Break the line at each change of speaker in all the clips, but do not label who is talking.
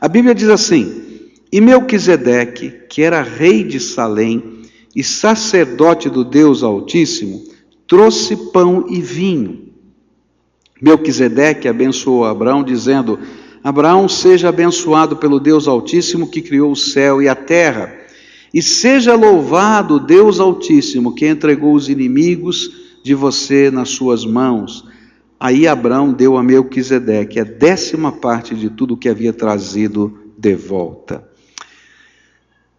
A Bíblia diz assim: e Melquisedeque, que era rei de Salém e sacerdote do Deus Altíssimo, trouxe pão e vinho. Melquisedeque abençoou Abraão, dizendo: Abraão, seja abençoado pelo Deus Altíssimo que criou o céu e a terra, e seja louvado o Deus Altíssimo que entregou os inimigos de você nas suas mãos. Aí Abraão deu a Melquisedeque a 10ª parte de tudo que havia trazido de volta.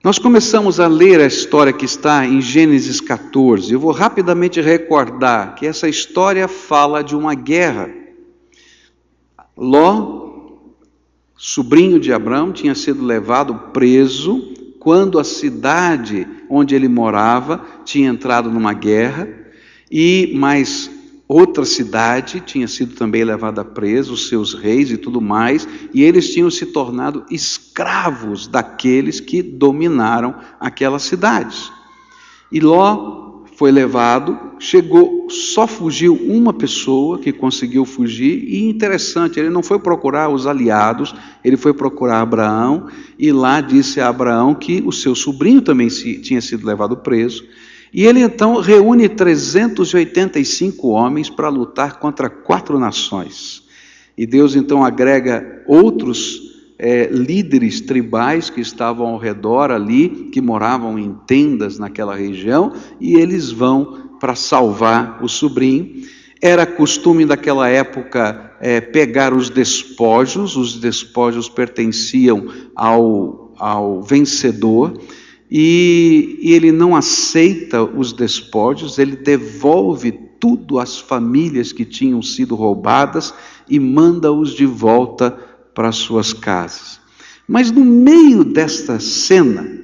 Nós começamos a ler a história que está em Gênesis 14. Eu vou rapidamente recordar que essa história fala de uma guerra. Ló, sobrinho de Abraão, tinha sido levado preso quando a cidade onde ele morava tinha entrado numa guerra, e mais outra cidade tinha sido também levada presa, os seus reis e tudo mais, e eles tinham se tornado escravos daqueles que dominaram aquelas cidades. E Ló foi levado, chegou, só fugiu uma pessoa que conseguiu fugir, e interessante, ele não foi procurar os aliados, ele foi procurar Abraão, e lá disse a Abraão que o seu sobrinho também tinha sido levado preso. E ele então reúne 385 homens para lutar contra 4 nações. E Deus então agrega outros líderes tribais que estavam ao redor ali, que moravam em tendas naquela região, e eles vão para salvar o sobrinho. Era costume daquela época pegar os despojos pertenciam ao vencedor, e ele não aceita os despojos, ele devolve tudo às famílias que tinham sido roubadas e manda-os de volta para suas casas. Mas no meio desta cena,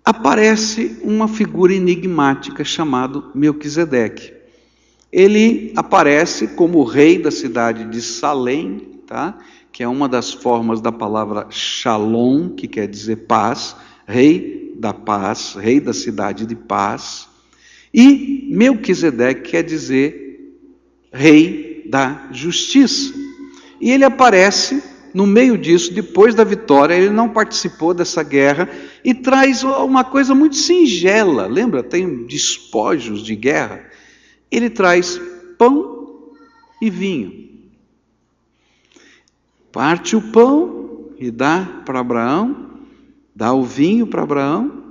aparece uma figura enigmática chamada Melquisedeque. Ele aparece como rei da cidade de Salém, tá? Que é uma das formas da palavra Shalom, que quer dizer paz, rei da paz, rei da cidade de paz. E Melquisedeque quer dizer rei da justiça. E ele aparece no meio disso, depois da vitória. Ele não participou dessa guerra e traz uma coisa muito singela. Lembra? Tem despojos de guerra. Ele traz pão e vinho. Parte o pão e dá para Abraão, dá o vinho para Abraão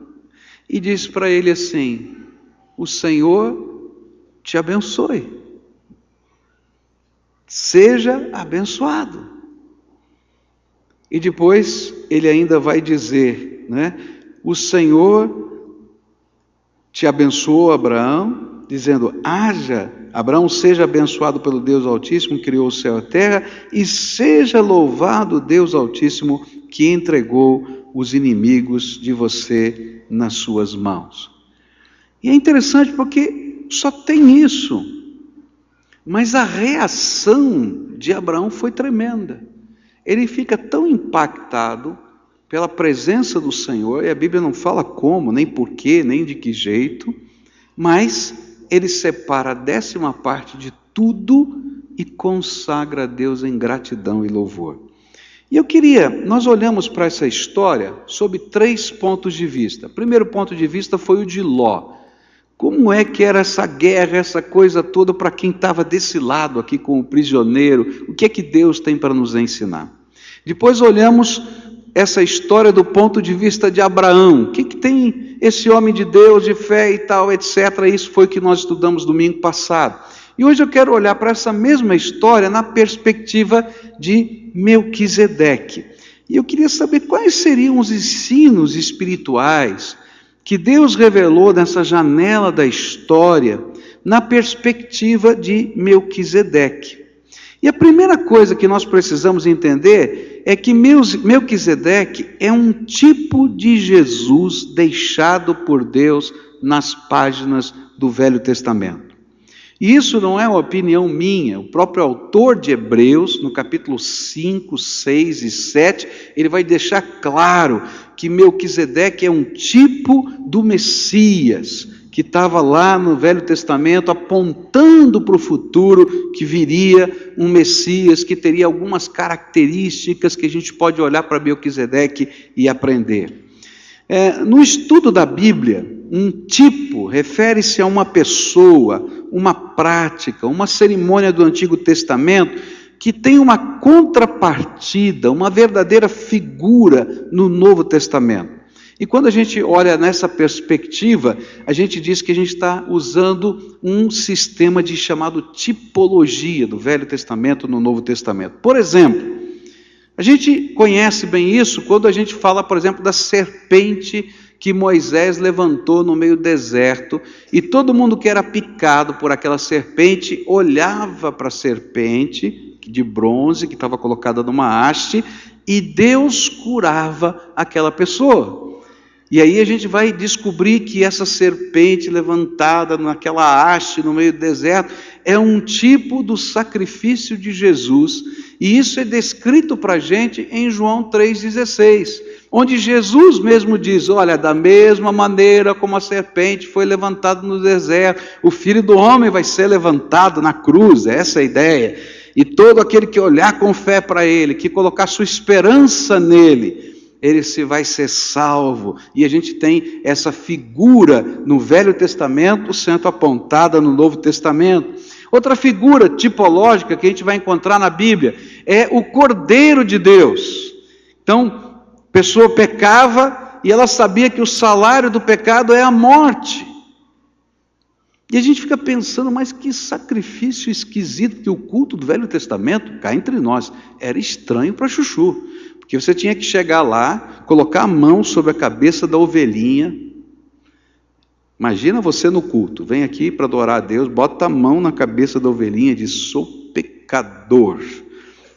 e diz para ele assim: o Senhor te abençoe, seja abençoado. E depois ele ainda vai dizer, né? O Senhor te abençoou, Abraão, dizendo: Abraão, seja abençoado pelo Deus Altíssimo que criou o céu e a terra, e seja louvado o Deus Altíssimo que entregou os inimigos de você nas suas mãos. E é interessante porque só tem isso, mas a reação de Abraão foi tremenda. Ele fica tão impactado pela presença do Senhor, e a Bíblia não fala como, nem porquê, nem de que jeito, mas ele separa a 10ª parte de tudo e consagra a Deus em gratidão e louvor. E nós olhamos para essa história sob 3 pontos de vista. O primeiro ponto de vista foi o de Ló. Como é que era essa guerra, essa coisa toda para quem estava desse lado aqui com o prisioneiro? O que é que Deus tem para nos ensinar? Depois olhamos essa história do ponto de vista de Abraão. O que tem esse homem de Deus, de fé e tal, etc. Isso foi o que nós estudamos domingo passado. E hoje eu quero olhar para essa mesma história na perspectiva de Melquisedeque. E eu queria saber quais seriam os ensinos espirituais que Deus revelou nessa janela da história na perspectiva de Melquisedeque. E a primeira coisa que nós precisamos entender é que Melquisedeque é um tipo de Jesus deixado por Deus nas páginas do Velho Testamento. E isso não é uma opinião minha. O próprio autor de Hebreus, no capítulo 5, 6 e 7, ele vai deixar claro que Melquisedeque é um tipo do Messias, que estava lá no Velho Testamento apontando para o futuro, que viria um Messias que teria algumas características que a gente pode olhar para Melquisedeque e aprender. No estudo da Bíblia, um tipo refere-se a uma pessoa, uma prática, uma cerimônia do Antigo Testamento que tem uma contrapartida, uma verdadeira figura no Novo Testamento. E quando a gente olha nessa perspectiva, a gente diz que a gente está usando um sistema chamado tipologia do Velho Testamento no Novo Testamento. Por exemplo, a gente conhece bem isso quando a gente fala, por exemplo, da serpente que Moisés levantou no meio do deserto, e todo mundo que era picado por aquela serpente olhava para a serpente de bronze que estava colocada numa haste, e Deus curava aquela pessoa. E aí a gente vai descobrir que essa serpente levantada naquela haste no meio do deserto é um tipo do sacrifício de Jesus, e isso é descrito para a gente em João 3,16, onde Jesus mesmo diz: olha, da mesma maneira como a serpente foi levantada no deserto, o Filho do Homem vai ser levantado na cruz, essa é a ideia, e todo aquele que olhar com fé para Ele, que colocar sua esperança nele, ele vai ser salvo. E a gente tem essa figura no Velho Testamento sendo apontada no Novo Testamento. Outra figura tipológica que a gente vai encontrar na Bíblia é o Cordeiro de Deus. Então, a pessoa pecava e ela sabia que o salário do pecado é a morte. E a gente fica pensando, mas que sacrifício esquisito, que o culto do Velho Testamento, cá entre nós, era estranho para chuchu. Porque você tinha que chegar lá, colocar a mão sobre a cabeça da ovelhinha. Imagina você no culto, vem aqui para adorar a Deus, bota a mão na cabeça da ovelhinha e diz: sou pecador.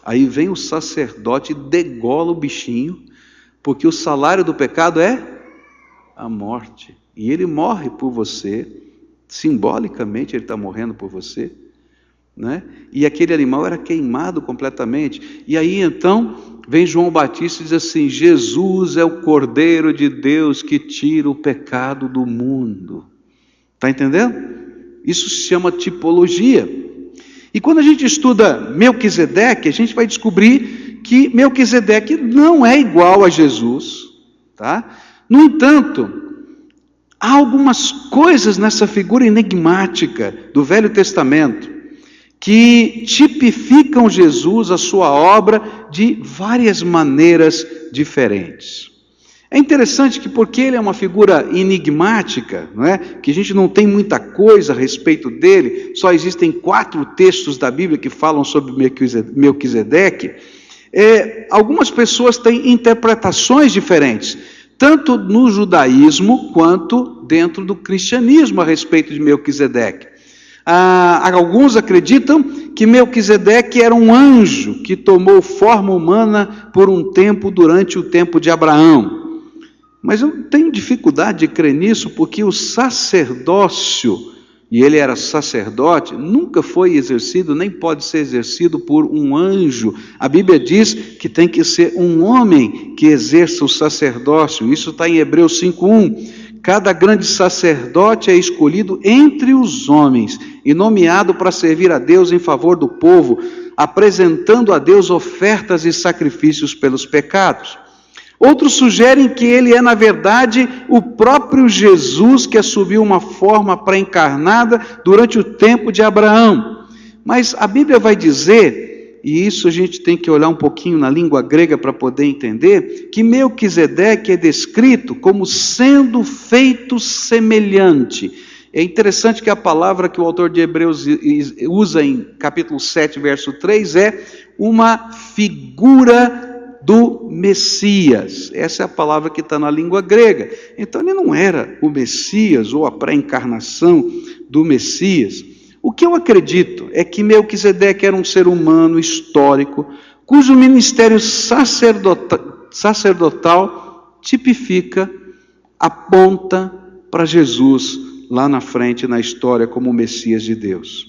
Aí vem o sacerdote e degola o bichinho, porque o salário do pecado é a morte. E ele morre por você, simbolicamente ele está morrendo por você, né? E aquele animal era queimado completamente. E aí então vem João Batista e diz assim: Jesus é o Cordeiro de Deus que tira o pecado do mundo. Está entendendo? Isso se chama tipologia. E quando a gente estuda Melquisedeque, a gente vai descobrir que Melquisedeque não é igual a Jesus, tá? No entanto, há algumas coisas nessa figura enigmática do Velho Testamento que tipificam Jesus, a sua obra, de várias maneiras diferentes. É interessante que, porque ele é uma figura enigmática, não é? Que a gente não tem muita coisa a respeito dele, só existem 4 textos da Bíblia que falam sobre Melquisedeque, algumas pessoas têm interpretações diferentes, tanto no judaísmo quanto dentro do cristianismo a respeito de Melquisedeque. Alguns acreditam que Melquisedeque era um anjo que tomou forma humana por um tempo durante o tempo de Abraão. Mas eu tenho dificuldade de crer nisso, porque o sacerdócio, e ele era sacerdote, nunca foi exercido, nem pode ser exercido por um anjo. A Bíblia diz que tem que ser um homem que exerça o sacerdócio. Isso está em Hebreus 5:1. Cada grande sacerdote é escolhido entre os homens e nomeado para servir a Deus em favor do povo, apresentando a Deus ofertas e sacrifícios pelos pecados. Outros sugerem que ele é, na verdade, o próprio Jesus que assumiu uma forma pré-encarnada durante o tempo de Abraão. Mas a Bíblia vai dizer, e isso a gente tem que olhar um pouquinho na língua grega para poder entender, que Melquisedeque é descrito como sendo feito semelhante. É interessante que a palavra que o autor de Hebreus usa em capítulo 7, verso 3, é uma figura do Messias. Essa é a palavra que está na língua grega. Então ele não era o Messias ou a pré-encarnação do Messias. O que eu acredito é que Melquisedeque era um ser humano histórico, cujo ministério sacerdotal tipifica, aponta para Jesus lá na frente na história como o Messias de Deus.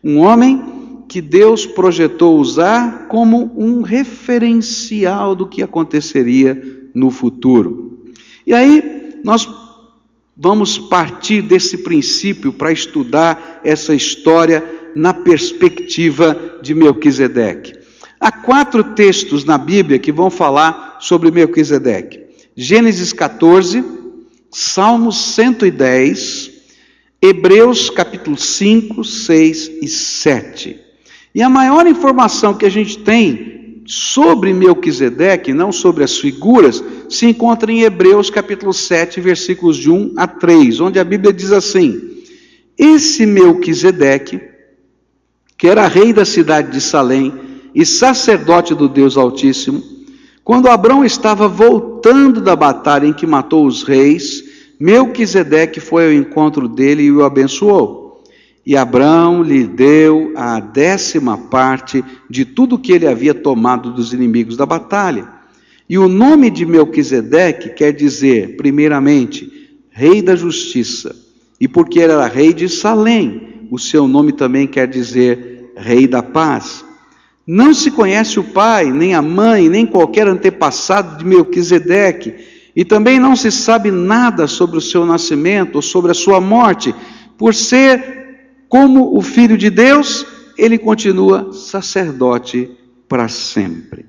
Um homem que Deus projetou usar como um referencial do que aconteceria no futuro. E aí nós vamos partir desse princípio para estudar essa história na perspectiva de Melquisedeque. Há 4 textos na Bíblia que vão falar sobre Melquisedeque. Gênesis 14, Salmos 110, Hebreus capítulo 5, 6 e 7. E a maior informação que a gente tem sobre Melquisedeque, não sobre as figuras, se encontra em Hebreus capítulo 7, versículos de 1 a 3, onde a Bíblia diz assim: esse Melquisedeque, que era rei da cidade de Salém e sacerdote do Deus Altíssimo, quando Abrão estava voltando da batalha em que matou os reis, Melquisedeque foi ao encontro dele e o abençoou. E Abrão lhe deu a 10ª parte de tudo que ele havia tomado dos inimigos da batalha. E o nome de Melquisedeque quer dizer, primeiramente, rei da justiça. E porque ele era rei de Salém, o seu nome também quer dizer rei da paz. Não se conhece o pai, nem a mãe, nem qualquer antepassado de Melquisedeque, e também não se sabe nada sobre o seu nascimento ou sobre a sua morte. Por ser como o Filho de Deus, ele continua sacerdote para sempre.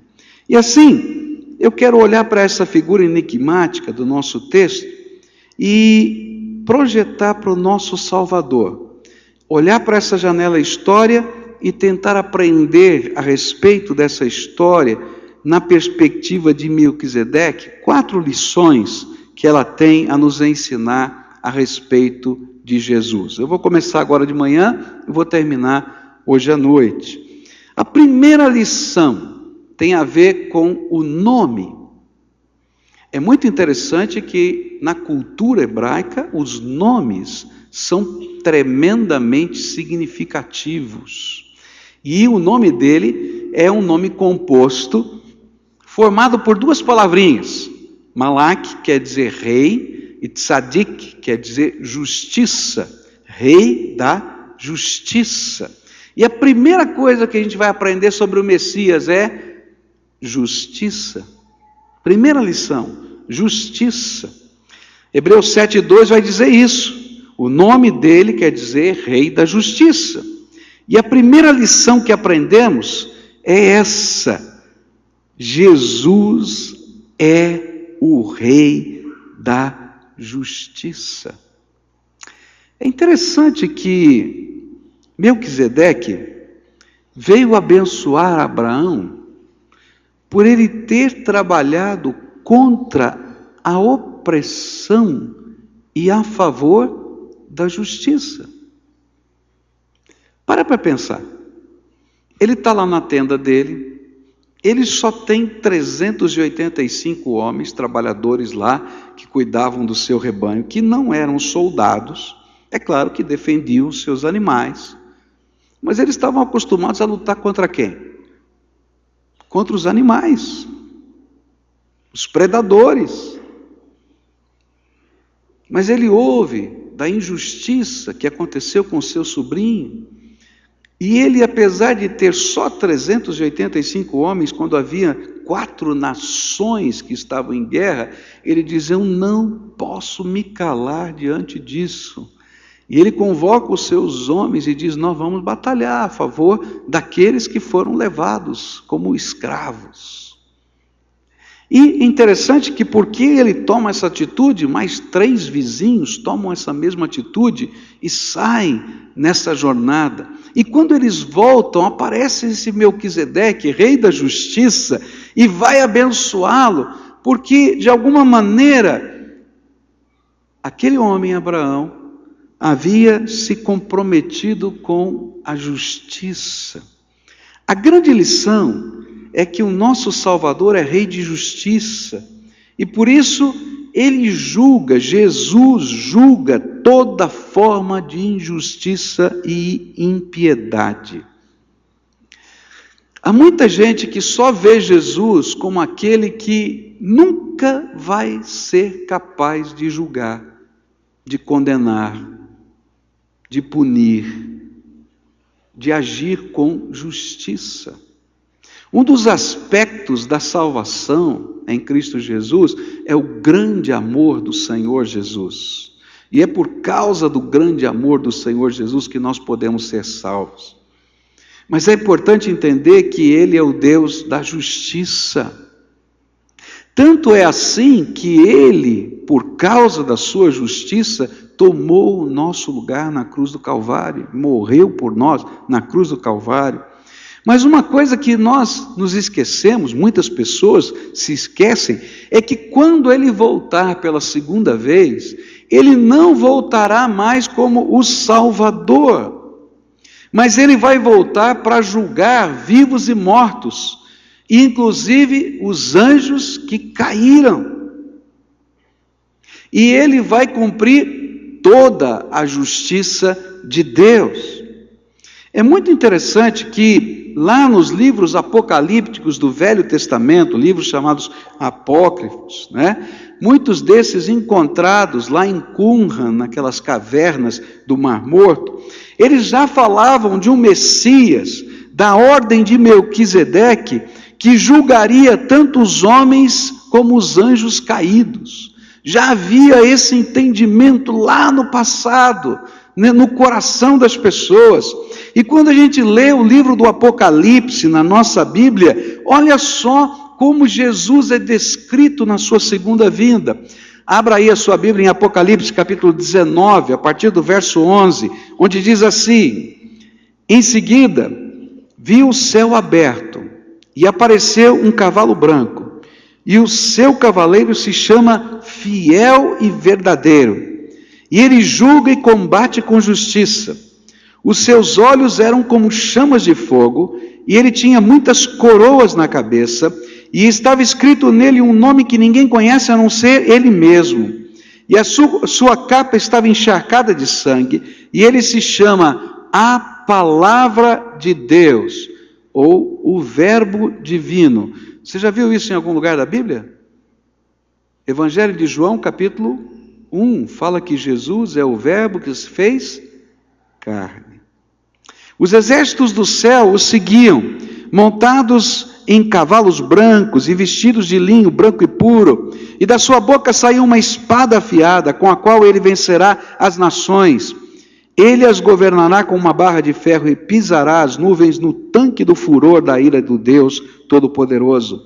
E assim, eu quero olhar para essa figura enigmática do nosso texto e projetar para o nosso Salvador. Olhar para essa janela história e tentar aprender a respeito dessa história na perspectiva de Melquisedeque, 4 lições que ela tem a nos ensinar a respeito de Jesus. Eu vou começar agora de manhã e vou terminar hoje à noite. A primeira lição tem a ver com o nome. É muito interessante que na cultura hebraica os nomes são tremendamente significativos. E o nome dele é um nome composto, formado por 2 palavrinhas. Malak quer dizer rei e tzadik quer dizer justiça. Rei da justiça. E a primeira coisa que a gente vai aprender sobre o Messias é justiça. Primeira lição, justiça. Hebreus 7:2 vai dizer isso. O nome dele quer dizer rei da justiça. E a primeira lição que aprendemos é essa: Jesus é o rei da justiça. É interessante que Melquisedeque veio abençoar Abraão por ele ter trabalhado contra a opressão e a favor da justiça. Para pensar. Ele está lá na tenda dele, ele só tem 385 homens, trabalhadores lá, que cuidavam do seu rebanho, que não eram soldados, é claro que defendiam os seus animais, mas eles estavam acostumados a lutar contra quem? Contra os animais, os predadores. Mas ele ouve da injustiça que aconteceu com seu sobrinho, e ele, apesar de ter só 385 homens, quando havia 4 nações que estavam em guerra, ele diz: eu não posso me calar diante disso. E ele convoca os seus homens e diz: nós vamos batalhar a favor daqueles que foram levados como escravos. E interessante que porque ele toma essa atitude, mais 3 vizinhos tomam essa mesma atitude e saem nessa jornada. E quando eles voltam, aparece esse Melquisedeque, rei da justiça, e vai abençoá-lo, porque de alguma maneira aquele homem, Abraão, havia se comprometido com a justiça. A grande lição é que o nosso Salvador é rei de justiça, e por isso ele julga, Jesus julga toda forma de injustiça e impiedade. Há muita gente que só vê Jesus como aquele que nunca vai ser capaz de julgar, de condenar, de punir, de agir com justiça. Um dos aspectos da salvação em Cristo Jesus é o grande amor do Senhor Jesus. E é por causa do grande amor do Senhor Jesus que nós podemos ser salvos. Mas é importante entender que Ele é o Deus da justiça. Tanto é assim que Ele, por causa da sua justiça, tomou o nosso lugar na cruz do Calvário, morreu por nós na cruz do Calvário. Mas uma coisa que nós nos esquecemos, muitas pessoas se esquecem, é que quando Ele voltar pela segunda vez, Ele não voltará mais como o Salvador, mas Ele vai voltar para julgar vivos e mortos, inclusive os anjos que caíram. E Ele vai cumprir toda a justiça de Deus. É muito interessante que lá nos livros apocalípticos do Velho Testamento, livros chamados apócrifos, muitos desses encontrados lá em Qumran, naquelas cavernas do Mar Morto, eles já falavam de um Messias da ordem de Melquisedeque, que julgaria tanto os homens como os anjos caídos. Já havia esse entendimento lá no passado, no coração das pessoas. E quando a gente lê o livro do Apocalipse na nossa Bíblia, olha só como Jesus é descrito na sua segunda vinda. Abra aí a sua Bíblia em Apocalipse capítulo 19, a partir do verso 11, onde diz assim: em seguida, vi o céu aberto, e apareceu um cavalo branco, e o seu cavaleiro se chama Fiel e Verdadeiro, e ele julga e combate com justiça. Os seus olhos eram como chamas de fogo, e ele tinha muitas coroas na cabeça, e estava escrito nele um nome que ninguém conhece a não ser ele mesmo. E a sua capa estava encharcada de sangue, e ele se chama a Palavra de Deus, ou o Verbo Divino. Você já viu isso em algum lugar da Bíblia? Evangelho de João, capítulo 1, fala que Jesus é o Verbo que se fez carne. Os exércitos do céu o seguiam, montados em cavalos brancos e vestidos de linho branco e puro, e da sua boca saiu uma espada afiada, com a qual ele vencerá as nações. Ele as governará com uma barra de ferro e pisará as nuvens no tanque do furor da ira do Deus Todo-Poderoso.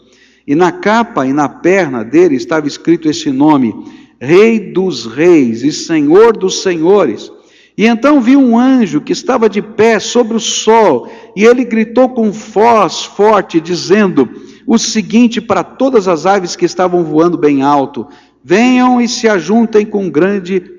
E na capa e na perna dele estava escrito este nome: Rei dos Reis e Senhor dos Senhores. E então vi um anjo que estava de pé sobre o sol, e ele gritou com voz forte, dizendo o seguinte para todas as aves que estavam voando bem alto: venham e se ajuntem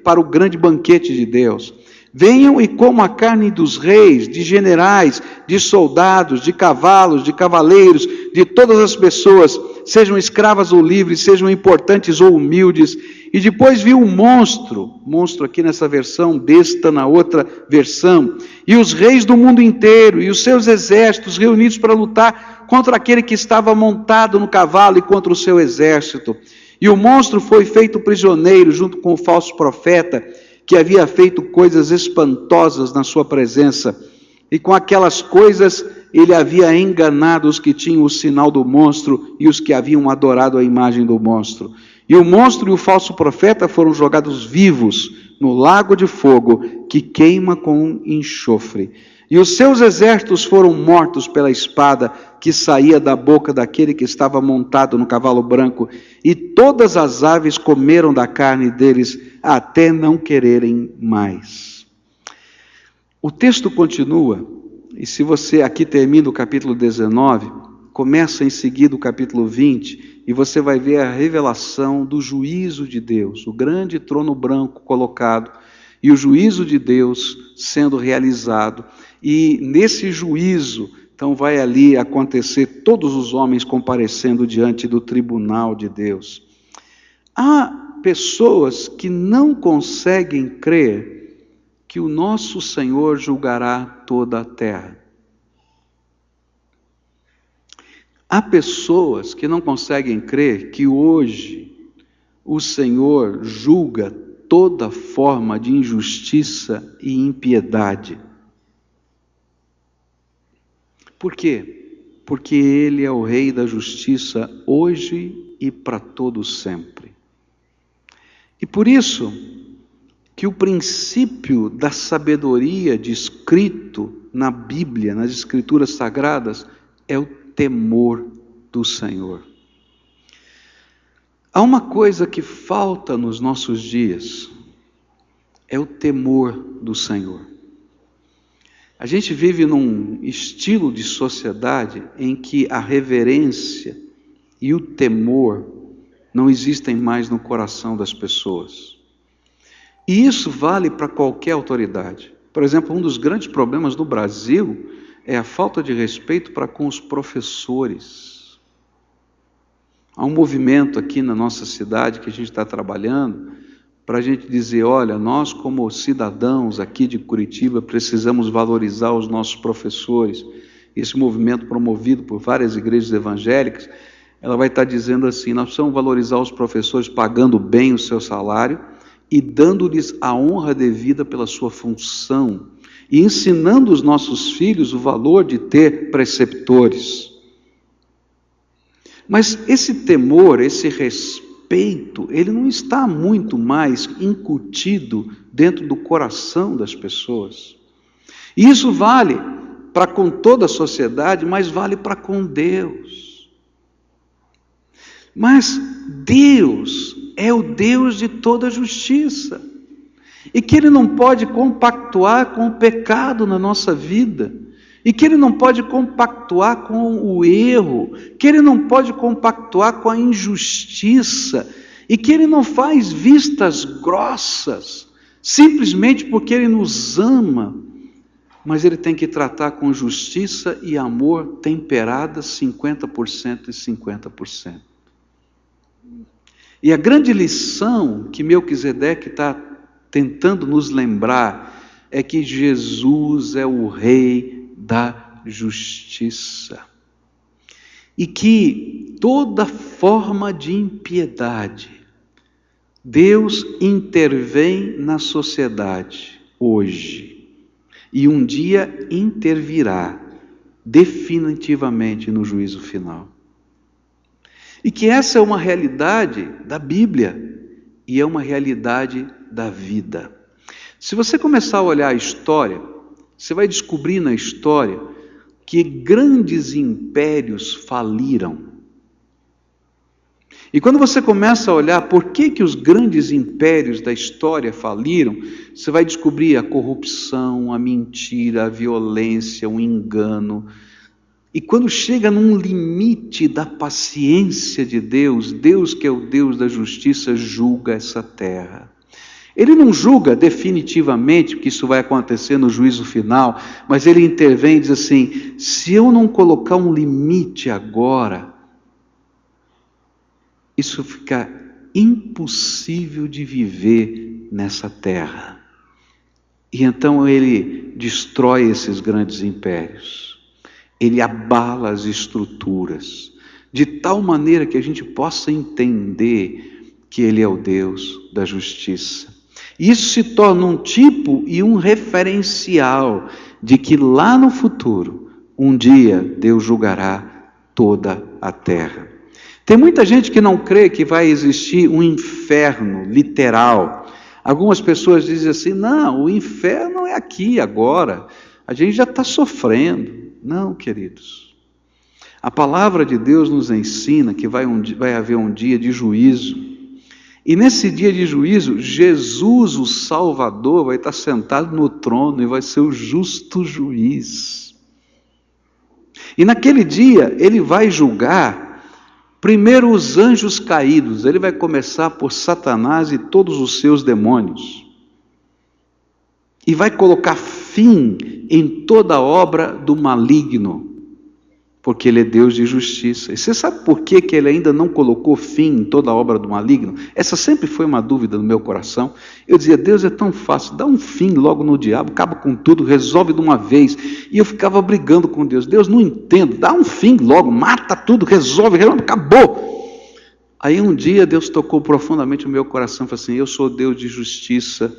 para o grande banquete de Deus. Venham e comam a carne dos reis, de generais, de soldados, de cavalos, de cavaleiros, de todas as pessoas, sejam escravas ou livres, sejam importantes ou humildes. E depois viu um monstro aqui nessa versão, besta na outra versão, e os reis do mundo inteiro, e os seus exércitos reunidos para lutar contra aquele que estava montado no cavalo e contra o seu exército. E o monstro foi feito prisioneiro junto com o falso profeta, que havia feito coisas espantosas na sua presença, e com aquelas coisas ele havia enganado os que tinham o sinal do monstro e os que haviam adorado a imagem do monstro. E o monstro e o falso profeta foram jogados vivos no lago de fogo que queima com enxofre. E os seus exércitos foram mortos pela espada que saía da boca daquele que estava montado no cavalo branco, e todas as aves comeram da carne deles até não quererem mais. O texto continua, e se você aqui termina o capítulo 19, começa em seguida o capítulo 20, e você vai ver a revelação do juízo de Deus, o grande trono branco colocado, e o juízo de Deus sendo realizado. E nesse juízo, então vai ali acontecer todos os homens comparecendo diante do tribunal de Deus. Há pessoas que não conseguem crer que o nosso Senhor julgará toda a terra. Há pessoas que não conseguem crer que hoje o Senhor julga toda forma de injustiça e impiedade. Por quê? Porque Ele é o Rei da justiça hoje e para todo sempre. E por isso que o princípio da sabedoria descrito na Bíblia, nas Escrituras Sagradas, é o temor do Senhor. Há uma coisa que falta nos nossos dias, é o temor do Senhor. A gente vive num estilo de sociedade em que a reverência e o temor não existem mais no coração das pessoas. E isso vale para qualquer autoridade. Por exemplo, um dos grandes problemas do Brasil é a falta de respeito para com os professores. Há um movimento aqui na nossa cidade que a gente está trabalhando para a gente dizer, olha, nós como cidadãos aqui de Curitiba precisamos valorizar os nossos professores. Esse movimento promovido por várias igrejas evangélicas, ela vai estar dizendo assim, nós precisamos valorizar os professores pagando bem o seu salário e dando-lhes a honra devida pela sua função e ensinando os nossos filhos o valor de ter preceptores. Mas esse temor, esse respeito, ele não está muito mais incutido dentro do coração das pessoas. E isso vale para com toda a sociedade, mas vale para com Deus. Mas Deus é o Deus de toda justiça. E que Ele não pode compactuar com o pecado na nossa vida. E que Ele não pode compactuar com o erro, que Ele não pode compactuar com a injustiça, e que Ele não faz vistas grossas, simplesmente porque Ele nos ama, mas Ele tem que tratar com justiça e amor temperadas 50% e 50%. E a grande lição que Melquisedeque está tentando nos lembrar é que Jesus é o Rei da justiça. E que toda forma de impiedade, Deus intervém na sociedade hoje. E um dia intervirá definitivamente no juízo final. E que essa é uma realidade da Bíblia e é uma realidade da vida. Se você começar a olhar a história, você vai descobrir na história que grandes impérios faliram. E quando você começa a olhar por que os grandes impérios da história faliram, você vai descobrir a corrupção, a mentira, a violência, o engano. E quando chega num limite da paciência de Deus, Deus que é o Deus da justiça, julga essa terra. Ele não julga definitivamente que isso vai acontecer no juízo final, mas Ele intervém e diz assim, se eu não colocar um limite agora, isso fica impossível de viver nessa terra. E então Ele destrói esses grandes impérios. Ele abala as estruturas, de tal maneira que a gente possa entender que Ele é o Deus da justiça. Isso se torna um tipo e um referencial de que lá no futuro, um dia, Deus julgará toda a terra. Tem muita gente que não crê que vai existir um inferno literal. Algumas pessoas dizem assim, não, o inferno é aqui agora, a gente já está sofrendo. Não, queridos. A palavra de Deus nos ensina que vai haver um dia de juízo. E nesse dia de juízo, Jesus, o Salvador, vai estar sentado no trono e vai ser o justo juiz. E naquele dia, Ele vai julgar primeiro os anjos caídos. Ele vai começar por Satanás e todos os seus demônios. E vai colocar fim em toda a obra do maligno, porque Ele é Deus de justiça. E você sabe por que Ele ainda não colocou fim em toda a obra do maligno? Essa sempre foi uma dúvida no meu coração. Eu dizia, Deus é tão fácil, dá um fim logo no diabo, acaba com tudo, resolve de uma vez. E eu ficava brigando com Deus, Deus, não entendo, dá um fim logo, mata tudo, resolve, acabou. Aí um dia Deus tocou profundamente o meu coração e falou assim, eu sou Deus de justiça,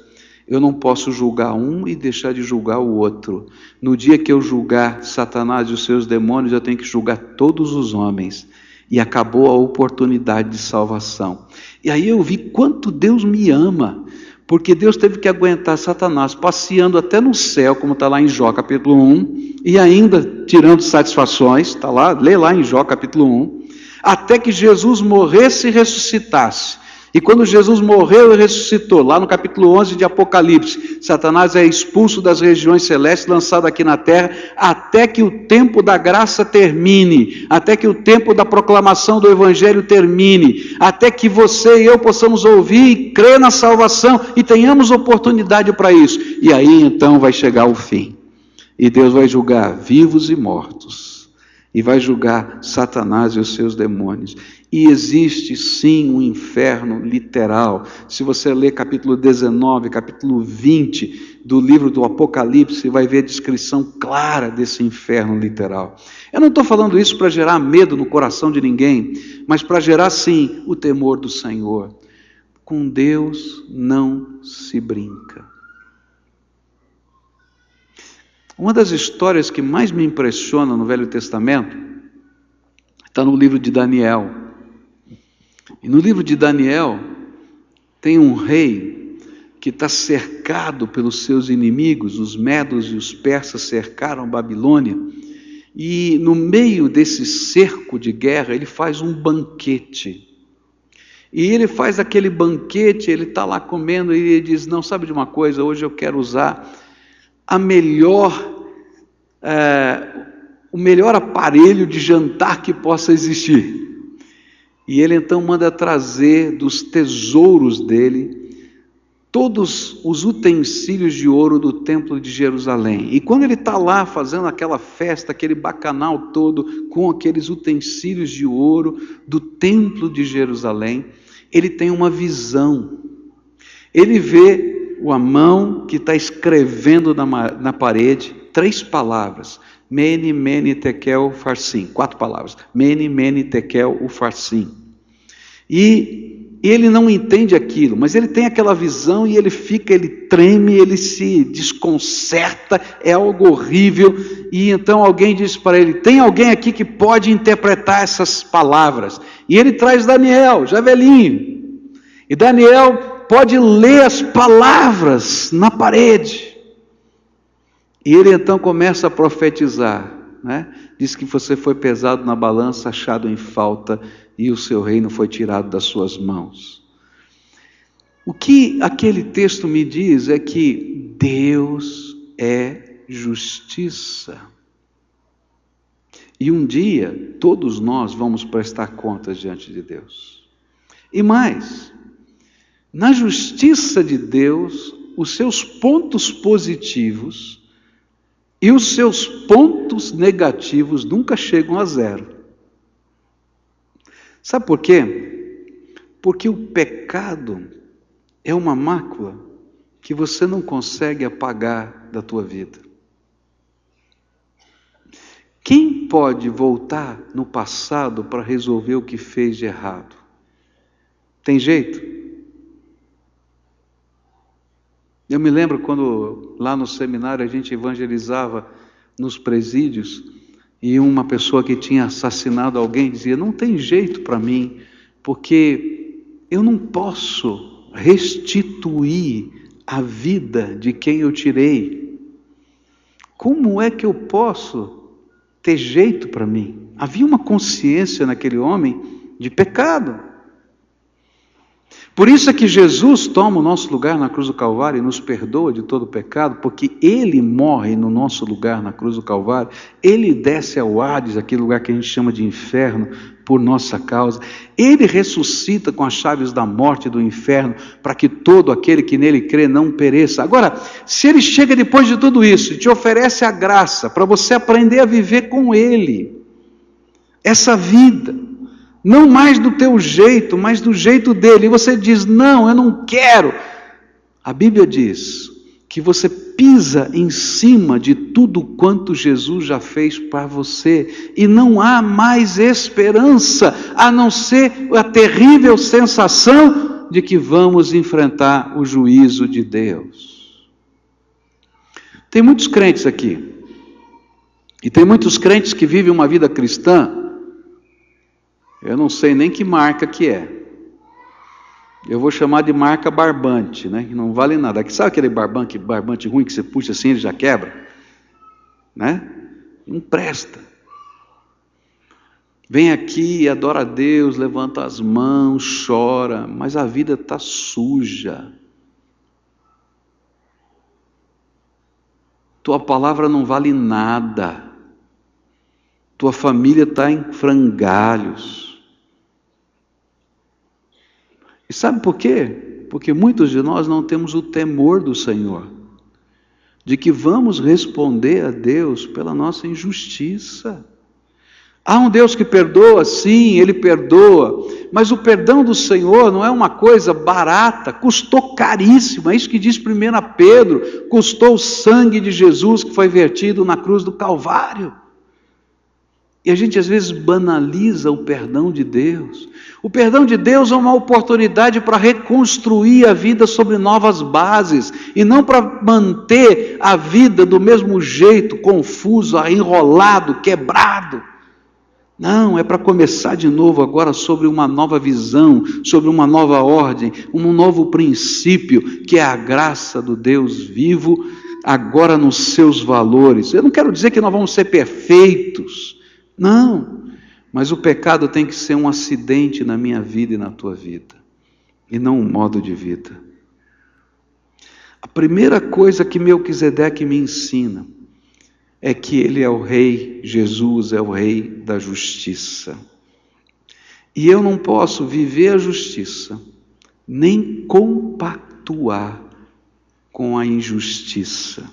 eu não posso julgar um e deixar de julgar o outro. No dia que eu julgar Satanás e os seus demônios, eu tenho que julgar todos os homens. E acabou a oportunidade de salvação. E aí eu vi quanto Deus me ama, Porque Deus teve que aguentar Satanás passeando até no céu, como está lá em Jó capítulo 1, e ainda tirando satisfações, está lá, lê lá em Jó capítulo 1, até que Jesus morresse e ressuscitasse. E quando Jesus morreu e ressuscitou, lá no capítulo 11 de Apocalipse, Satanás é expulso das regiões celestes, lançado aqui na terra, até que o tempo da graça termine, até que o tempo da proclamação do Evangelho termine, até que você e eu possamos ouvir e crer na salvação e tenhamos oportunidade para isso. E aí então vai chegar o fim. E Deus vai julgar vivos e mortos. E vai julgar Satanás e os seus demônios. E existe sim um inferno literal. Se você ler capítulo 19, capítulo 20 do livro do Apocalipse, você vai ver a descrição clara desse inferno literal. Eu não estou falando isso para gerar medo no coração de ninguém, mas para gerar sim o temor do Senhor. Com Deus não se brinca. Uma das histórias que mais me impressiona no Velho Testamento está no livro de Daniel. E no livro de Daniel tem um rei que está cercado pelos seus inimigos, os medos e os persas cercaram Babilônia, e no meio desse cerco de guerra ele faz um banquete. E ele faz aquele banquete, ele está lá comendo e ele diz, não, sabe de uma coisa, hoje eu quero usar o melhor aparelho de jantar que possa existir. E ele então manda trazer dos tesouros dele todos os utensílios de ouro do templo de Jerusalém. E quando ele está lá fazendo aquela festa, aquele bacanal todo, com aqueles utensílios de ouro do templo de Jerusalém, ele tem uma visão. Ele vê a mão que está escrevendo na parede 3 palavras, Mene, Mene, Tekel, Upharsin, 4 palavras, Mene, Mene, Tekel, Upharsin. E ele não entende aquilo, mas ele tem aquela visão e ele treme, ele se desconcerta, é algo horrível, e então alguém diz para ele, tem alguém aqui que pode interpretar essas palavras? E ele traz Daniel, já velhinho, e Daniel pode ler as palavras na parede. E ele então começa a profetizar, né? Diz que você foi pesado na balança, achado em falta, e o seu reino foi tirado das suas mãos. O que aquele texto me diz é que Deus é justiça. E um dia, todos nós vamos prestar contas diante de Deus. E mais, na justiça de Deus, os seus pontos positivos e os seus pontos negativos nunca chegam a zero. Sabe por quê? Porque o pecado é uma mácula que você não consegue apagar da tua vida. Quem pode voltar no passado para resolver o que fez de errado? Tem jeito? Eu me lembro quando lá no seminário a gente evangelizava nos presídios e uma pessoa que tinha assassinado alguém dizia, não tem jeito para mim, porque eu não posso restituir a vida de quem eu tirei. Como é que eu posso ter jeito para mim? Havia uma consciência naquele homem de pecado. Por isso é que Jesus toma o nosso lugar na cruz do Calvário e nos perdoa de todo pecado, porque Ele morre no nosso lugar na cruz do Calvário, Ele desce ao Hades, aquele lugar que a gente chama de inferno, por nossa causa, Ele ressuscita com as chaves da morte e do inferno, para que todo aquele que nele crê não pereça. Agora, se Ele chega depois de tudo isso e te oferece a graça, para você aprender a viver com Ele, essa vida, não mais do teu jeito, mas do jeito dele, e você diz, não, eu não quero. A Bíblia diz que você pisa em cima de tudo quanto Jesus já fez para você, e não há mais esperança, a não ser a terrível sensação de que vamos enfrentar o juízo de Deus. Tem muitos crentes aqui, e tem muitos crentes que vivem uma vida cristã, eu não sei nem que marca que é. Eu vou chamar de marca barbante, né? Que não vale nada. Sabe aquele barbante ruim que você puxa assim e ele já quebra? Né? Não presta. Vem aqui, adora a Deus, levanta as mãos, chora, mas a vida está suja. Tua palavra não vale nada. Tua família está em frangalhos. E sabe por quê? Porque muitos de nós não temos o temor do Senhor, de que vamos responder a Deus pela nossa injustiça. Há um Deus que perdoa, sim, Ele perdoa, mas o perdão do Senhor não é uma coisa barata, custou caríssimo, é isso que diz 1 Pedro, custou o sangue de Jesus que foi vertido na cruz do Calvário. E a gente às vezes banaliza o perdão de Deus. O perdão de Deus é uma oportunidade para reconstruir a vida sobre novas bases, e não para manter a vida do mesmo jeito, confuso, enrolado, quebrado. Não, é para começar de novo agora sobre uma nova visão, sobre uma nova ordem, um novo princípio, que é a graça do Deus vivo, agora nos seus valores. Eu não quero dizer que nós vamos ser perfeitos, não, mas o pecado tem que ser um acidente na minha vida e na tua vida, e não um modo de vida. A primeira coisa que Melquisedeque me ensina é que Ele é o Rei, Jesus é o Rei da justiça. E eu não posso viver a justiça, nem compactuar com a injustiça.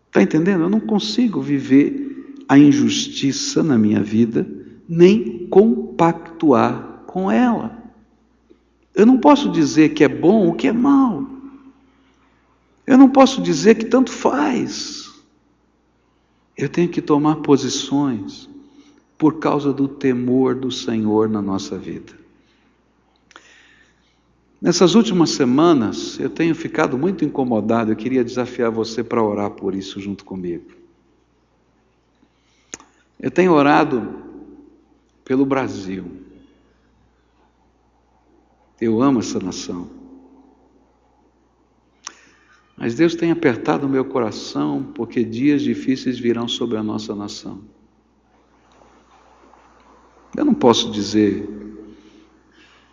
Está entendendo? Eu não consigo viver a injustiça na minha vida, nem compactuar com ela. Eu não posso dizer que é bom ou que é mal. Eu não posso dizer que tanto faz. Eu tenho que tomar posições por causa do temor do Senhor na nossa vida. Nessas últimas semanas, eu tenho ficado muito incomodado. Eu queria desafiar você para orar por isso junto comigo. Eu tenho orado pelo Brasil. Eu amo essa nação. Mas Deus tem apertado o meu coração, porque dias difíceis virão sobre a nossa nação. Eu não posso dizer,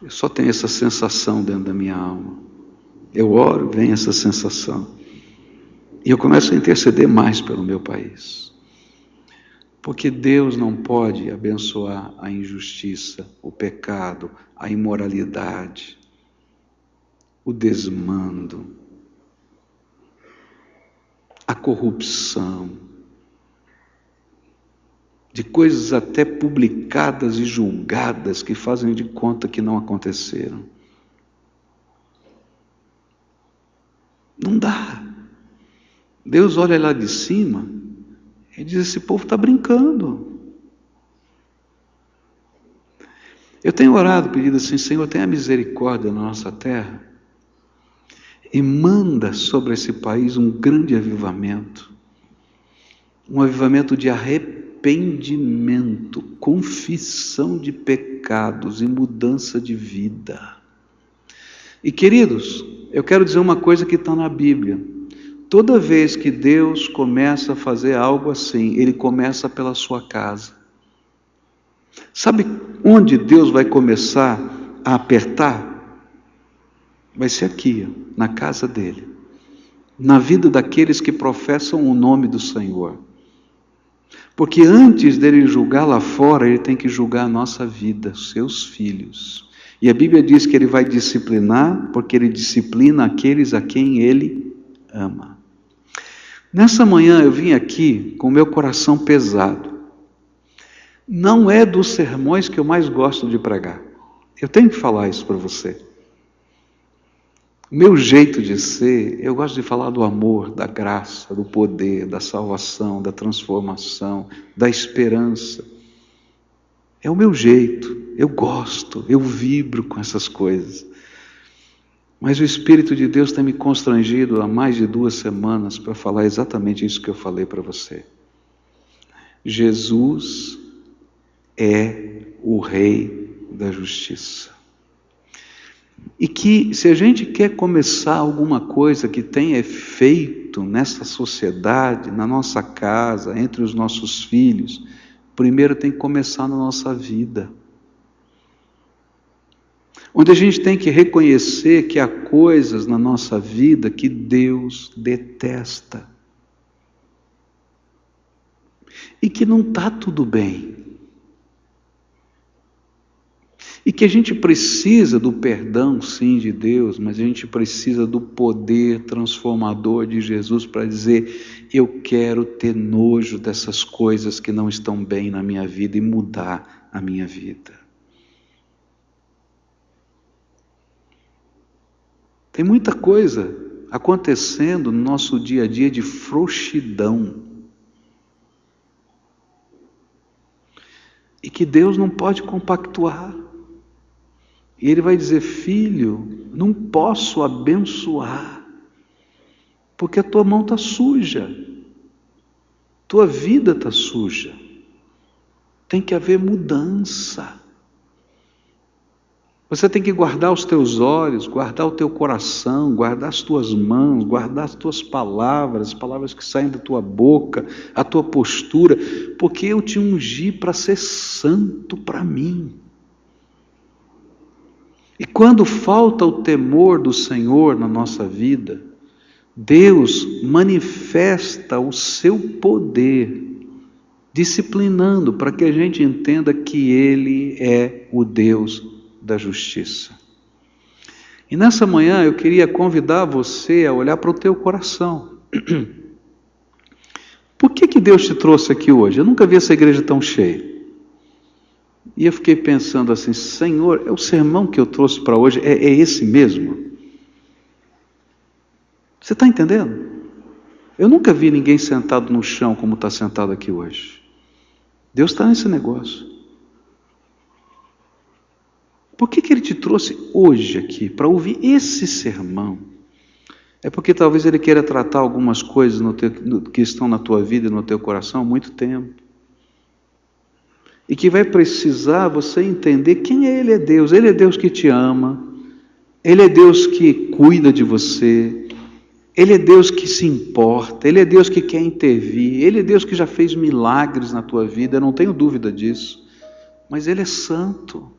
eu só tenho essa sensação dentro da minha alma. Eu oro, vem essa sensação. E eu começo a interceder mais pelo meu país. Porque Deus não pode abençoar a injustiça, o pecado, a imoralidade, o desmando, a corrupção, de coisas até publicadas e julgadas que fazem de conta que não aconteceram. Não dá. Deus olha lá de cima e diz: esse povo está brincando. Eu tenho orado, pedido assim: Senhor, tenha misericórdia na nossa terra e manda sobre esse país um grande avivamento, um avivamento de arrependimento, confissão de pecados e mudança de vida. E queridos, eu quero dizer uma coisa que está na Bíblia. Toda vez que Deus começa a fazer algo assim, Ele começa pela sua casa. Sabe onde Deus vai começar a apertar? Vai ser aqui, na casa dele, na vida daqueles que professam o nome do Senhor. Porque antes dele julgar lá fora, ele tem que julgar a nossa vida, seus filhos. E a Bíblia diz que ele vai disciplinar, porque ele disciplina aqueles a quem ele ama. Nessa manhã eu vim aqui com o meu coração pesado. Não é dos sermões que eu mais gosto de pregar. Eu tenho que falar isso para você. O meu jeito de ser, eu gosto de falar do amor, da graça, do poder, da salvação, da transformação, da esperança. É o meu jeito, eu gosto, eu vibro com essas coisas. Mas o Espírito de Deus tem me constrangido há mais de 2 semanas para falar exatamente isso que eu falei para você. Jesus é o Rei da justiça. E que se a gente quer começar alguma coisa que tenha efeito nessa sociedade, na nossa casa, entre os nossos filhos, primeiro tem que começar na nossa vida. Onde a gente tem que reconhecer que há coisas na nossa vida que Deus detesta. E que não está tudo bem. E que a gente precisa do perdão, sim, de Deus, mas a gente precisa do poder transformador de Jesus para dizer: eu quero ter nojo dessas coisas que não estão bem na minha vida e mudar a minha vida. Tem muita coisa acontecendo no nosso dia a dia de frouxidão. E que Deus não pode compactuar. E Ele vai dizer: filho, não posso abençoar, porque a tua mão está suja, tua vida está suja, tem que haver mudança. Você tem que guardar os teus olhos, guardar o teu coração, guardar as tuas mãos, guardar as tuas palavras, as palavras que saem da tua boca, a tua postura, porque eu te ungi para ser santo para mim. E quando falta o temor do Senhor na nossa vida, Deus manifesta o seu poder, disciplinando para que a gente entenda que Ele é o Deus da justiça. E nessa manhã eu queria convidar você a olhar para o teu coração. Por que Deus te trouxe aqui hoje? Eu nunca vi essa igreja tão cheia. E eu fiquei pensando assim: Senhor, é o sermão que eu trouxe para hoje, é esse mesmo? Você está entendendo? Eu nunca vi ninguém sentado no chão como está sentado aqui hoje. Deus está nesse negócio. Por que Ele te trouxe hoje aqui, para ouvir esse sermão? É porque talvez Ele queira tratar algumas coisas que estão na tua vida e no teu coração há muito tempo. E que vai precisar você entender quem Ele é Deus. Ele é Deus que te ama, Ele é Deus que cuida de você, Ele é Deus que se importa, Ele é Deus que quer intervir, Ele é Deus que já fez milagres na tua vida, eu não tenho dúvida disso, mas Ele é santo.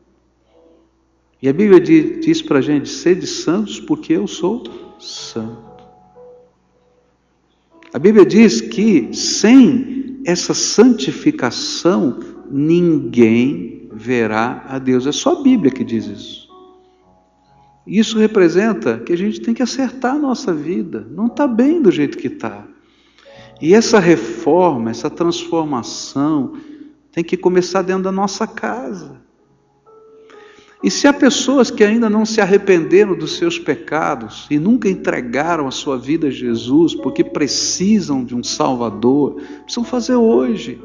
E a Bíblia diz para a gente: sede santos porque eu sou santo. A Bíblia diz que sem essa santificação, ninguém verá a Deus. É só a Bíblia que diz isso. Isso representa que a gente tem que acertar a nossa vida. Não está bem do jeito que está. E essa reforma, essa transformação, tem que começar dentro da nossa casa. E se há pessoas que ainda não se arrependeram dos seus pecados e nunca entregaram a sua vida a Jesus, porque precisam de um Salvador, precisam fazer hoje.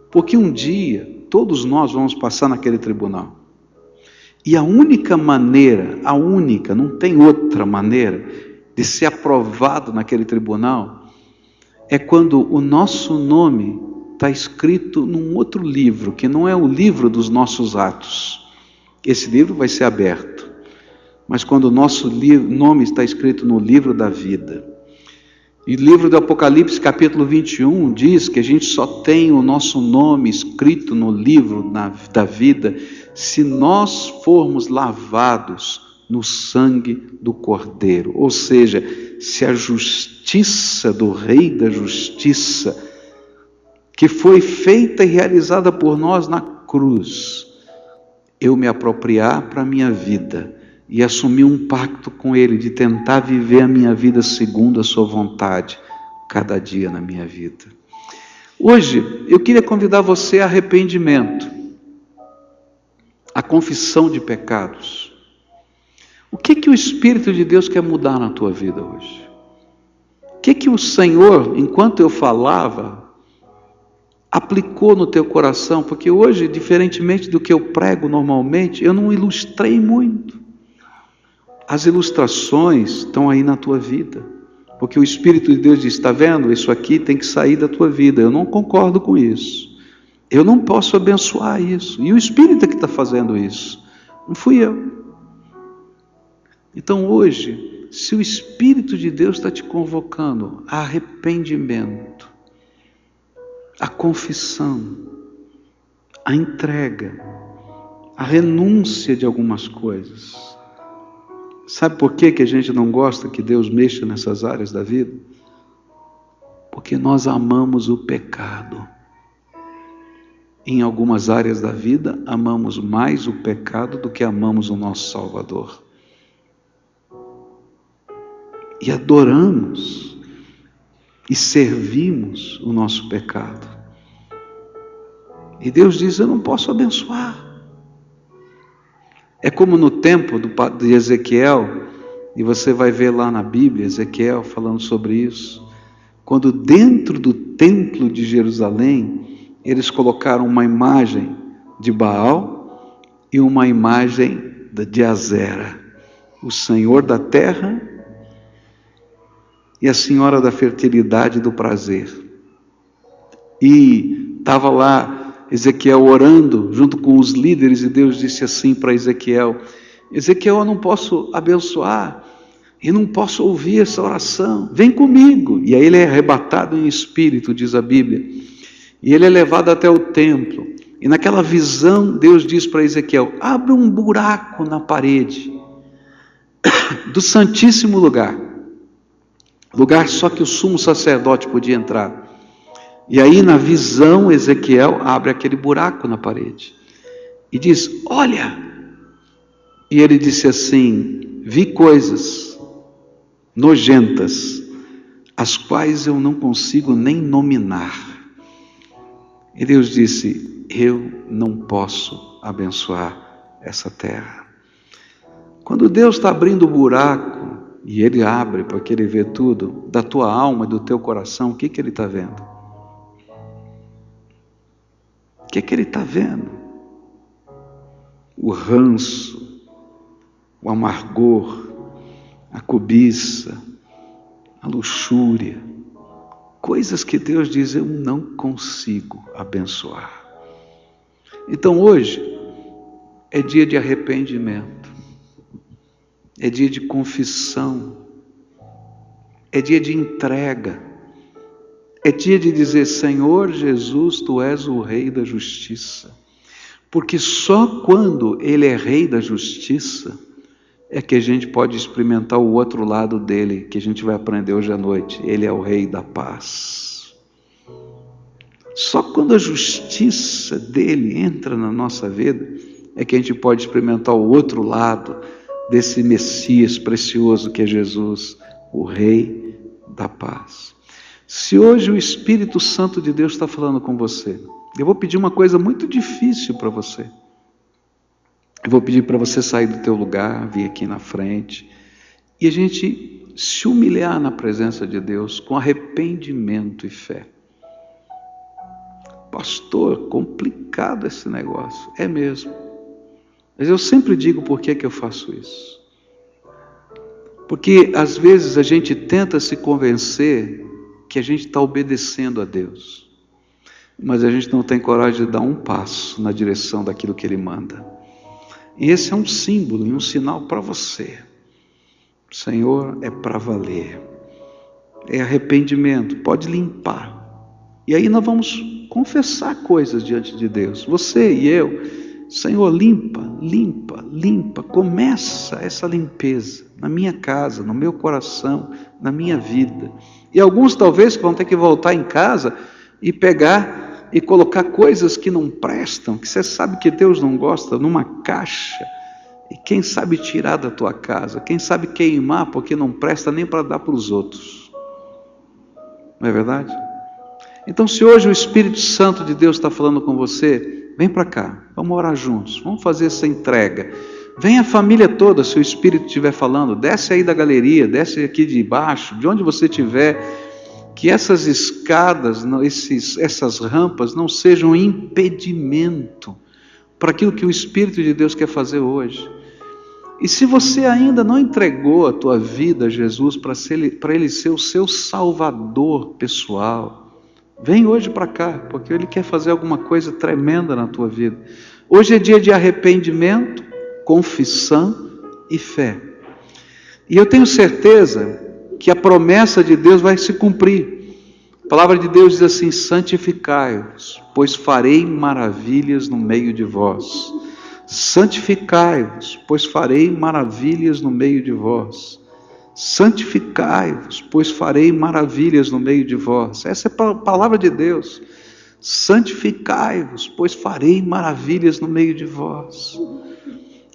Porque um dia, todos nós vamos passar naquele tribunal. E a única maneira, não tem outra maneira de ser aprovado naquele tribunal, é quando o nosso nome está escrito num outro livro, que não é o livro dos nossos atos. Esse livro vai ser aberto. Mas quando o nosso nome está escrito no livro da vida. E o livro do Apocalipse, capítulo 21, diz que a gente só tem o nosso nome escrito no livro da vida se nós formos lavados no sangue do Cordeiro. Ou seja, se a justiça do Rei da Justiça, que foi feita e realizada por nós na cruz, eu me apropriar para a minha vida e assumir um pacto com Ele, de tentar viver a minha vida segundo a sua vontade, cada dia na minha vida. Hoje, eu queria convidar você a arrependimento, a confissão de pecados. O que o Espírito de Deus quer mudar na tua vida hoje? O que o Senhor, enquanto eu falava, aplicou no teu coração? Porque hoje, diferentemente do que eu prego normalmente, eu não ilustrei muito. As ilustrações estão aí na tua vida, porque o Espírito de Deus diz: está vendo? Isso aqui tem que sair da tua vida. Eu não concordo com isso, eu não posso abençoar isso, e o Espírito é que está fazendo isso, não fui eu. Então hoje, se o Espírito de Deus está te convocando a arrependimento, a confissão, a entrega, a renúncia de algumas coisas. Sabe por que a gente não gosta que Deus mexa nessas áreas da vida? Porque nós amamos o pecado. Em algumas áreas da vida, amamos mais o pecado do que amamos o nosso Salvador. E adoramos e servimos o nosso pecado. E Deus diz: eu não posso abençoar. É como no tempo de Ezequiel, e você vai ver lá na Bíblia, Ezequiel falando sobre isso, quando dentro do templo de Jerusalém, eles colocaram uma imagem de Baal e uma imagem de Azera, o Senhor da terra e a Senhora da fertilidade e do prazer. E estava lá Ezequiel orando junto com os líderes, e Deus disse assim para Ezequiel: Ezequiel, eu não posso abençoar e não posso ouvir essa oração, vem comigo. E aí ele é arrebatado em espírito, diz a Bíblia, e ele é levado até o templo, e naquela visão Deus diz para Ezequiel: abre um buraco na parede do Santíssimo Lugar, lugar só que o sumo sacerdote podia entrar. E aí na visão Ezequiel abre aquele buraco na parede e diz: olha. E ele disse assim: vi coisas nojentas, as quais eu não consigo nem nominar. E Deus disse: eu não posso abençoar essa terra. Quando Deus está abrindo o buraco, e Ele abre porque Ele vê tudo, da tua alma e do teu coração, o que Ele está vendo? O que Ele está vendo? O ranço, o amargor, a cobiça, a luxúria, coisas que Deus diz: eu não consigo abençoar. Então hoje é dia de arrependimento, é dia de confissão, é dia de entrega, é dia de dizer: Senhor Jesus, Tu és o Rei da Justiça. Porque só quando Ele é Rei da Justiça é que a gente pode experimentar o outro lado dele, que a gente vai aprender hoje à noite. Ele é o Rei da Paz. Só quando a justiça dele entra na nossa vida é que a gente pode experimentar o outro lado desse Messias precioso que é Jesus, o Rei da Paz. Se hoje o Espírito Santo de Deus está falando com você, eu vou pedir uma coisa muito difícil para você. Eu vou pedir para você sair do teu lugar, vir aqui na frente, e a gente se humilhar na presença de Deus com arrependimento e fé. Pastor, complicado esse negócio. É mesmo. Mas eu sempre digo por que eu faço isso. Porque às vezes a gente tenta se convencer que a gente está obedecendo a Deus, mas a gente não tem coragem de dar um passo na direção daquilo que Ele manda. E esse é um símbolo e um sinal para você. Senhor, é para valer. É arrependimento, pode limpar. E aí nós vamos confessar coisas diante de Deus. Você e eu, Senhor, limpa, limpa, limpa. Começa essa limpeza na minha casa, no meu coração, na minha vida. E alguns talvez vão ter que voltar em casa e pegar e colocar coisas que não prestam, que você sabe que Deus não gosta, numa caixa, e quem sabe tirar da tua casa, quem sabe queimar, porque não presta nem para dar para os outros. Não é verdade? Então, se hoje o Espírito Santo de Deus está falando com você, vem para cá, vamos orar juntos, vamos fazer essa entrega. Vem a família toda, se o Espírito estiver falando, desce aí da galeria, desce aqui de baixo, de onde você estiver, que essas escadas, essas rampas não sejam impedimento para aquilo que o Espírito de Deus quer fazer hoje. E se você ainda não entregou a tua vida a Jesus para Ele ser o seu Salvador pessoal, vem hoje para cá, porque Ele quer fazer alguma coisa tremenda na tua vida. Hoje é dia de arrependimento, confissão e fé. E eu tenho certeza que a promessa de Deus vai se cumprir. A palavra de Deus diz assim: santificai-vos, pois farei maravilhas no meio de vós. Santificai-vos, pois farei maravilhas no meio de vós. Santificai-vos, pois farei maravilhas no meio de vós. Essa é a palavra de Deus. Santificai-vos, pois farei maravilhas no meio de vós.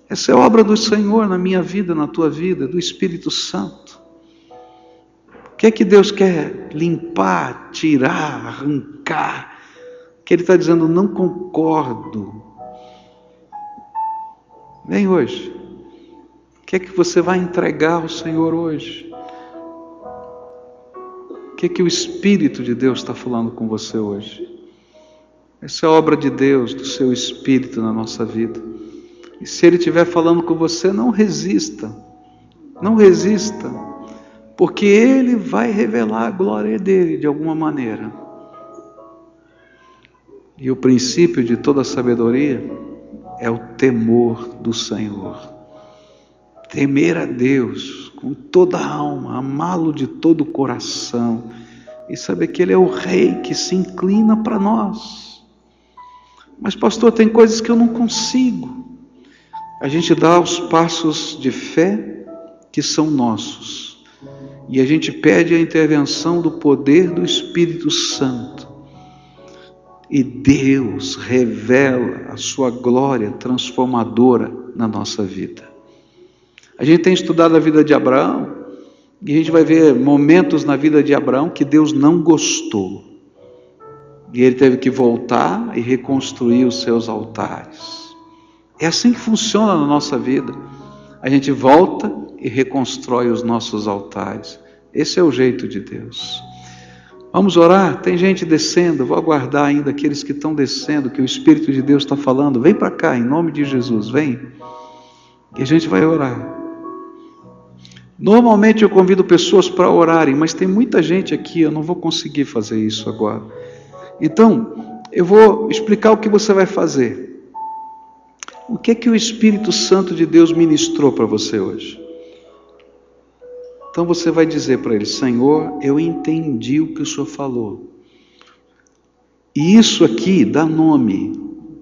Essa é a obra do Senhor na minha vida, na tua vida, do Espírito Santo. O que é que Deus quer limpar, tirar, arrancar? Que Ele está dizendo: não concordo. Vem hoje. O que é que você vai entregar ao Senhor hoje? O que é que o Espírito de Deus está falando com você hoje? Essa é a obra de Deus, do seu Espírito na nossa vida. E se Ele estiver falando com você, não resista. Não resista. Porque Ele vai revelar a glória dEle de alguma maneira. E o princípio de toda sabedoria é o temor do Senhor. Temer a Deus com toda a alma, amá-lo de todo o coração e saber que Ele é o Rei que se inclina para nós. Mas pastor, tem coisas que eu não consigo. A gente dá os passos de fé que são nossos e a gente pede a intervenção do poder do Espírito Santo. E Deus revela a sua glória transformadora na nossa vida. A gente tem estudado a vida de Abraão e a gente vai ver momentos na vida de Abraão que Deus não gostou. E ele teve que voltar e reconstruir os seus altares. É assim que funciona na nossa vida. A gente volta e reconstrói os nossos altares. Esse é o jeito de Deus. Vamos orar? Tem gente descendo, vou aguardar ainda aqueles que estão descendo, que o Espírito de Deus está falando. Vem para cá, em nome de Jesus, vem. E a gente vai orar. Normalmente eu convido pessoas para orarem, mas tem muita gente aqui, eu não vou conseguir fazer isso agora. Então, eu vou explicar o que você vai fazer. O que é que o Espírito Santo de Deus ministrou para você hoje? Então você vai dizer para Ele: Senhor, eu entendi o que o Senhor falou. E isso aqui dá nome,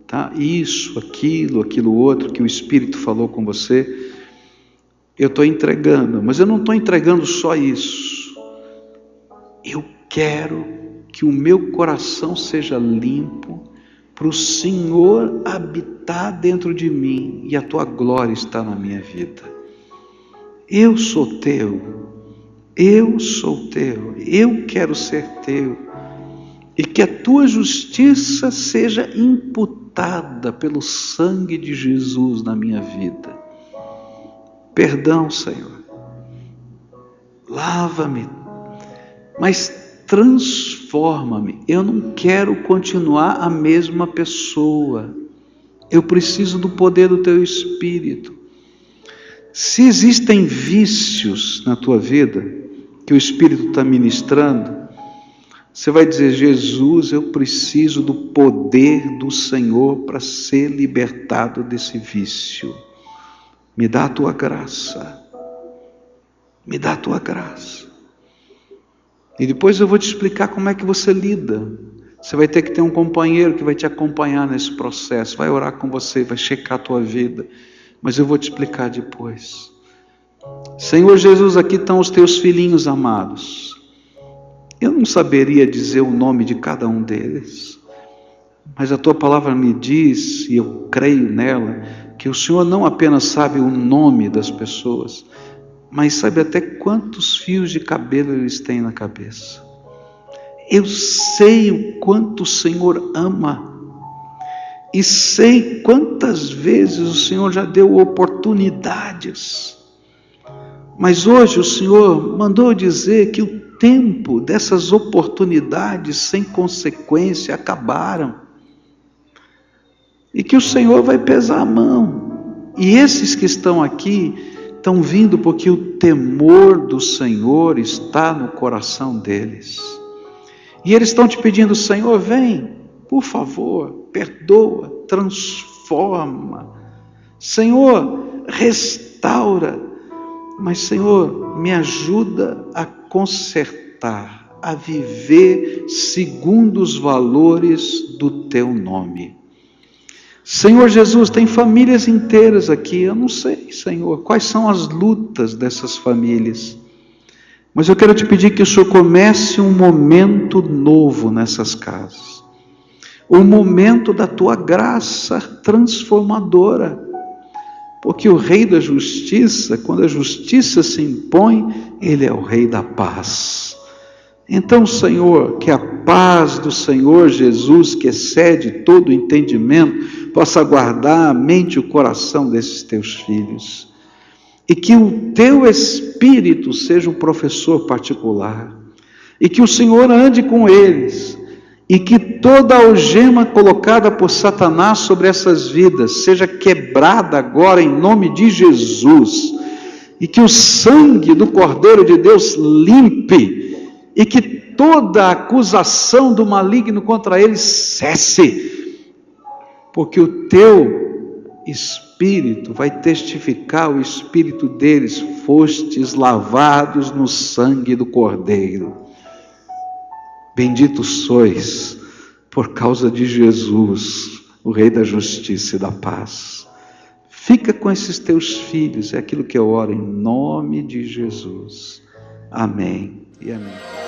tá? Isso, aquilo outro que o Espírito falou com você, eu estou entregando. Mas eu não estou entregando só isso. Eu quero que o meu coração seja limpo para o Senhor habitar dentro de mim e a Tua glória está na minha vida. Eu sou Teu, eu sou Teu, eu quero ser Teu, e que a Tua justiça seja imputada pelo sangue de Jesus na minha vida. Perdão, Senhor, lava-me, mas transforma-me. Eu não quero continuar a mesma pessoa, eu preciso do poder do Teu Espírito. Se existem vícios na tua vida, que o Espírito está ministrando, você vai dizer: Jesus, eu preciso do poder do Senhor para ser libertado desse vício. Me dá a Tua graça. Me dá a Tua graça. E depois eu vou te explicar como é que você lida. Você vai ter que ter um companheiro que vai te acompanhar nesse processo, vai orar com você, vai checar a tua vida. Mas eu vou te explicar depois. Senhor Jesus, aqui estão os Teus filhinhos amados. Eu não saberia dizer o nome de cada um deles, mas a Tua palavra me diz, e eu creio nela, que o Senhor não apenas sabe o nome das pessoas, mas sabe até quantos fios de cabelo eles têm na cabeça. Eu sei o quanto o Senhor ama, e sei quantas vezes o Senhor já deu oportunidades, mas hoje o Senhor mandou dizer que o tempo dessas oportunidades sem consequência acabaram, e que o Senhor vai pesar a mão. E esses que estão aqui estão vindo porque o temor do Senhor está no coração deles, e eles estão te pedindo: Senhor, vem, por favor, perdoa, transforma, Senhor, restaura. Mas, Senhor, me ajuda a consertar, a viver segundo os valores do Teu nome. Senhor Jesus, tem famílias inteiras aqui, eu não sei, Senhor, quais são as lutas dessas famílias, mas eu quero te pedir que o Senhor comece um momento novo nessas casas, um momento da Tua graça transformadora, porque o Rei da Justiça, quando a justiça se impõe, Ele é o Rei da paz. Então, Senhor, que a paz do Senhor Jesus, que excede todo o entendimento, possa guardar a mente e o coração desses Teus filhos. E que o Teu Espírito seja um professor particular. E que o Senhor ande com eles. E que toda algema colocada por Satanás sobre essas vidas seja quebrada agora em nome de Jesus. E que o sangue do Cordeiro de Deus limpe. E que toda acusação do maligno contra eles cesse, porque o Teu Espírito vai testificar, o Espírito deles, fostes lavados no sangue do Cordeiro. Benditos sois por causa de Jesus, o Rei da Justiça e da Paz. Fica com esses Teus filhos, é aquilo que eu oro em nome de Jesus. Amém e amém.